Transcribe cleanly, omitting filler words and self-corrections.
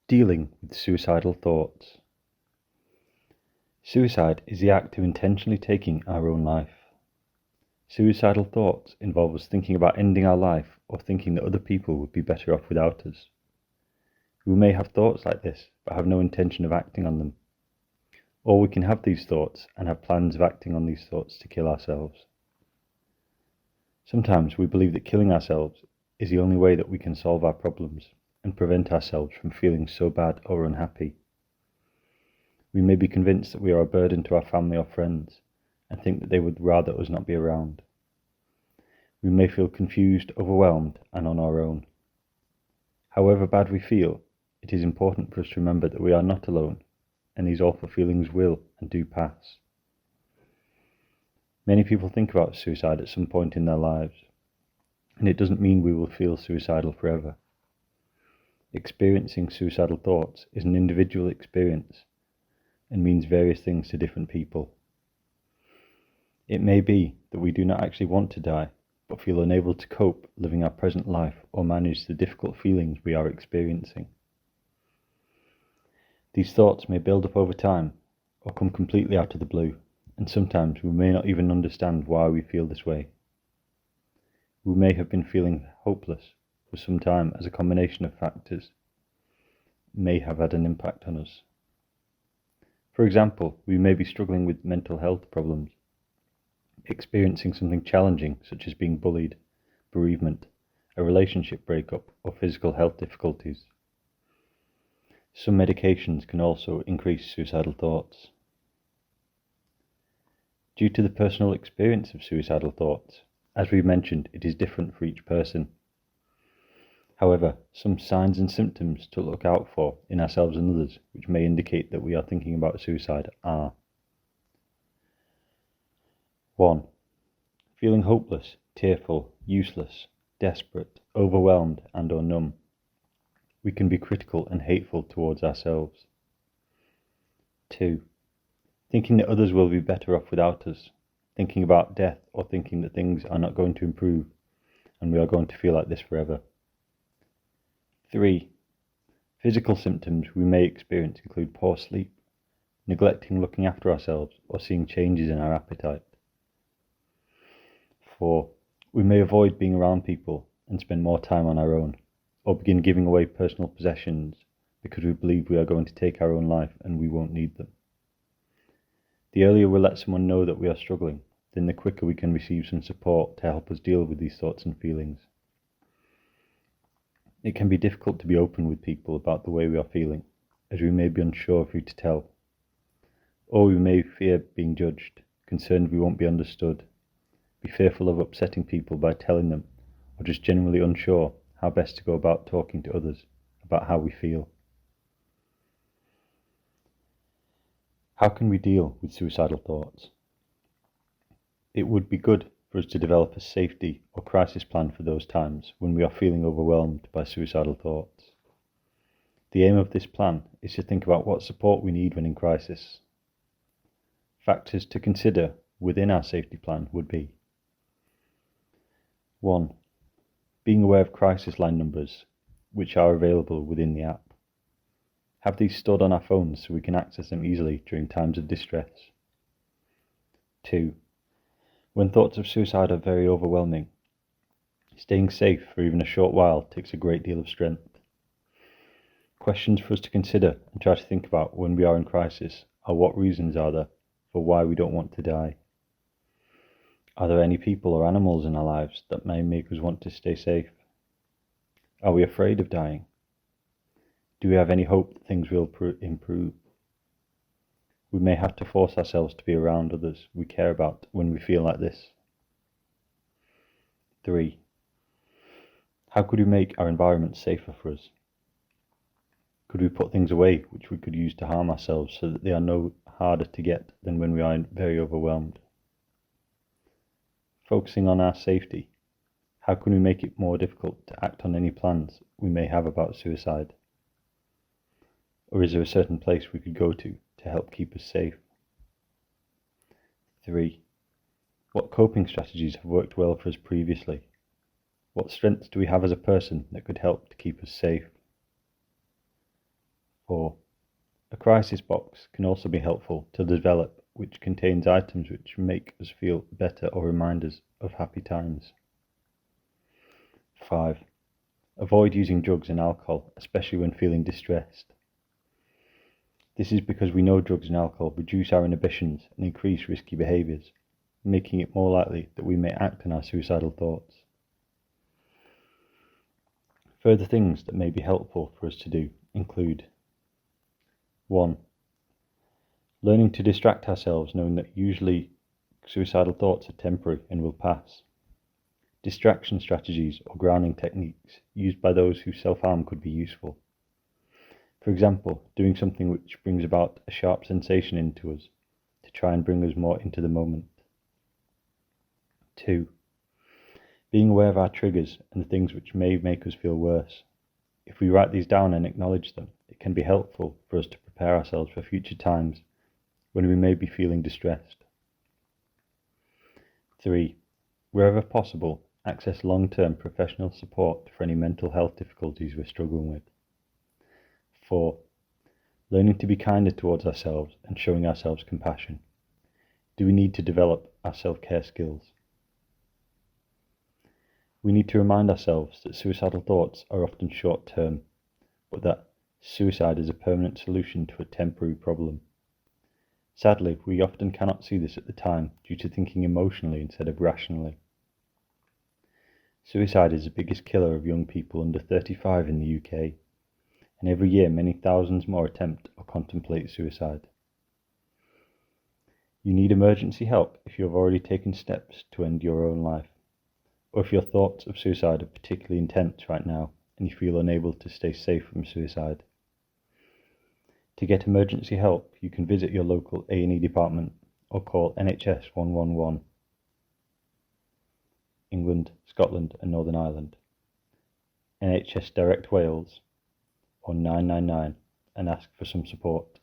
Dealing with suicidal thoughts. Suicide is the act of intentionally taking our own life. Suicidal thoughts involve us thinking about ending our life or thinking that other people would be better off without us. We may have thoughts like this, but have no intention of acting on them. Or we can have these thoughts and have plans of acting on these thoughts to kill ourselves. Sometimes we believe that killing ourselves is the only way that we can solve our problems and prevent ourselves from feeling so bad or unhappy. We may be convinced that we are a burden to our family or friends and think that they would rather us not be around. We may feel confused, overwhelmed, and on our own. However bad we feel, it is important for us to remember that we are not alone, and these awful feelings will and do pass. Many people think about suicide at some point in their lives, and it doesn't mean we will feel suicidal forever. Experiencing suicidal thoughts is an individual experience and means various things to different people. It may be that we do not actually want to die, but feel unable to cope living our present life or manage the difficult feelings we are experiencing. These thoughts may build up over time or come completely out of the blue, and sometimes we may not even understand why we feel this way. We may have been feeling hopeless for some time as a combination of factors may have had an impact on us. For example, we may be struggling with mental health problems, experiencing something challenging such as being bullied, bereavement, a relationship breakup, or physical health difficulties. Some medications can also increase suicidal thoughts. Due to the personal experience of suicidal thoughts, as we mentioned, it is different for each person. However, some signs and symptoms to look out for in ourselves and others, which may indicate that we are thinking about suicide, are 1. Feeling hopeless, tearful, useless, desperate, overwhelmed and/or numb. We can be critical and hateful towards ourselves. 2. Thinking that others will be better off without us, thinking about death or thinking that things are not going to improve and we are going to feel like this forever. 3. Physical symptoms we may experience include poor sleep, neglecting looking after ourselves, or seeing changes in our appetite. 4. We may avoid being around people and spend more time on our own, or begin giving away personal possessions because we believe we are going to take our own life and we won't need them. The earlier we let someone know that we are struggling, then the quicker we can receive some support to help us deal with these thoughts and feelings. It can be difficult to be open with people about the way we are feeling, as we may be unsure of who to tell. Or we may fear being judged, concerned we won't be understood, be fearful of upsetting people by telling them, or just generally unsure how best to go about talking to others about how we feel. How can we deal with suicidal thoughts? It would be good for us to develop a safety or crisis plan for those times when we are feeling overwhelmed by suicidal thoughts. The aim of this plan is to think about what support we need when in crisis. Factors to consider within our safety plan would be 1. Being aware of crisis line numbers which are available within the app. Have these stored on our phones so we can access them easily during times of distress. 2. When thoughts of suicide are very overwhelming, staying safe for even a short while takes a great deal of strength. Questions for us to consider and try to think about when we are in crisis are: what reasons are there for why we don't want to die? Are there any people or animals in our lives that may make us want to stay safe? Are we afraid of dying? Do we have any hope that things will improve? We may have to force ourselves to be around others we care about when we feel like this. 3. How could we make our environment safer for us? Could we put things away which we could use to harm ourselves so that they are no harder to get than when we are very overwhelmed? Focusing on our safety, how can we make it more difficult to act on any plans we may have about suicide? Or is there a certain place we could go to help keep us safe? 3. What coping strategies have worked well for us previously? What strengths do we have as a person that could help to keep us safe? 4. A crisis box can also be helpful to develop, which contains items which make us feel better or remind us of happy times. 5. Avoid using drugs and alcohol, especially when feeling distressed. This is because we know drugs and alcohol reduce our inhibitions and increase risky behaviours, making it more likely that we may act on our suicidal thoughts. Further things that may be helpful for us to do include: 1. Learning to distract ourselves, knowing that usually suicidal thoughts are temporary and will pass. Distraction strategies or grounding techniques used by those who self-harm could be useful. For example, doing something which brings about a sharp sensation into us to try and bring us more into the moment. 2. Being aware of our triggers and the things which may make us feel worse. If we write these down and acknowledge them, it can be helpful for us to prepare ourselves for future times when we may be feeling distressed. 3. Wherever possible, access long-term professional support for any mental health difficulties we're struggling with. 4. Learning to be kinder towards ourselves and showing ourselves compassion. Do we need to develop our self-care skills? We need to remind ourselves that suicidal thoughts are often short-term, but that suicide is a permanent solution to a temporary problem. Sadly, we often cannot see this at the time due to thinking emotionally instead of rationally. Suicide is the biggest killer of young people under 35 in the UK, and every year many thousands more attempt or contemplate suicide. You need emergency help if you have already taken steps to end your own life, or if your thoughts of suicide are particularly intense right now and you feel unable to stay safe from suicide. To get emergency help, you can visit your local A&E department or call NHS 111, England, Scotland and Northern Ireland, NHS Direct Wales or 999 and ask for some support.